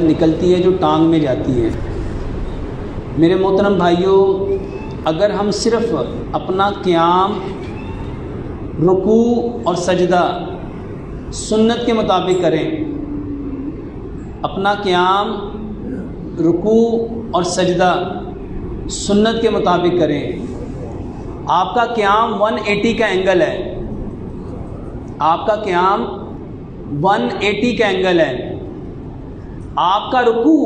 निकलती है जो टांग में जाती है। मेरे मोहतरम भाइयों, अगर हम सिर्फ अपना क़याम, रुकू और सजदा सुन्नत के मुताबिक करें, अपना क़याम, रुकू और सजदा सुन्नत के मुताबिक करें, आपका क़याम 180 का एंगल है, आपका क़याम 180 का एंगल है, आपका रुकू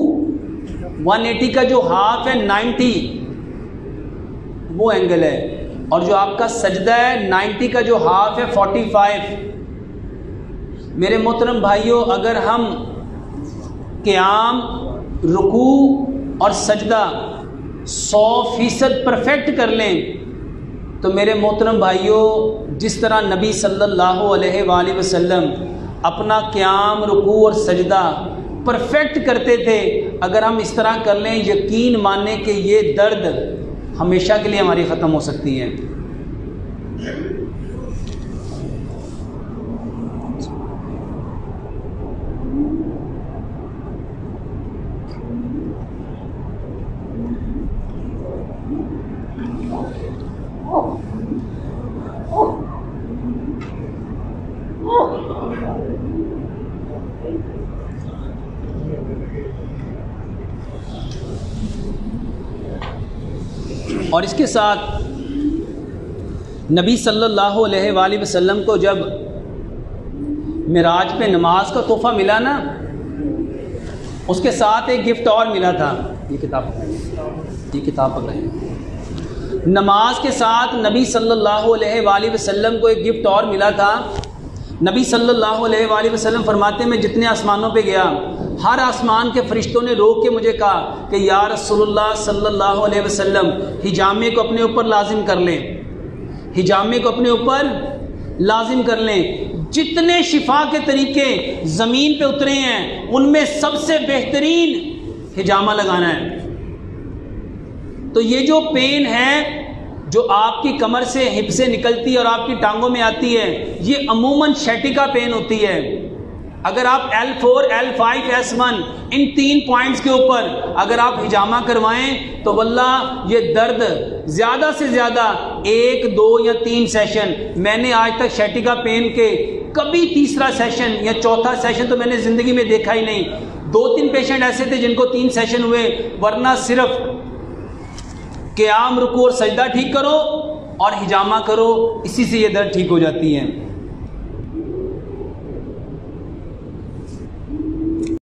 180 का जो हाफ है 90 वो एंगल है, और जो आपका सजदा है 90 का जो हाफ है 45। मेरे मोहतरम भाइयों, अगर हम क़याम, रुकू और सजदा 100% परफेक्ट कर लें तो मेरे मोहतरम भाइयों, जिस तरह नबी सल्लल्लाहु अलैहि वसल्लम अपना क़याम, रुकू और सजदा परफेक्ट करते थे, अगर हम इस तरह कर लें, यकीन माने कि ये दर्द हमेशा के लिए हमारी ख़त्म हो सकती है। और इसके साथ नबी सल्लल्लाहु अलैहि वसल्लम को जब मिराज पे नमाज का तोहफ़ा मिला ना, उसके साथ एक गिफ्ट और मिला था। ये किताब पकड़ें। नमाज के साथ नबी सल्लल्लाहु अलैहि वसल्लम को एक गिफ्ट और मिला था। नबी सल्लल्लाहु अलैहि वसल्लम फरमाते, मैं जितने आसमानों पे गया, हर आसमान के फरिश्तों ने रोक के मुझे कहा कि या रसूलुल्लाह सल्लल्लाहु अलैहि वसल्लम, हिजामे को अपने ऊपर लाजिम कर लें, हिजामे को अपने ऊपर लाजिम कर लें। जितने शिफा के तरीके ज़मीन पे उतरे हैं, उनमें सबसे बेहतरीन हिजामा लगाना है। तो ये जो पेन है जो आपकी कमर से, हिप से निकलती है और आपकी टांगों में आती है, ये अमूमन शैटिका पेन होती है। अगर आप L4, L5, S1 इन 3 पॉइंट्स के ऊपर अगर आप हिजामा करवाएं तो वल्लाह ये दर्द ज़्यादा से ज़्यादा 1, 2 या 3 सेशन, मैंने आज तक शैटिका पेन के कभी तीसरा सेशन या चौथा सेशन तो मैंने ज़िंदगी में देखा ही नहीं। 2-3 पेशेंट ऐसे थे जिनको 3 सेशन हुए, वरना सिर्फ क़याम, रुकू और सजदा ठीक करो और हिजामा करो, इसी से ये दर्द ठीक हो जाती है।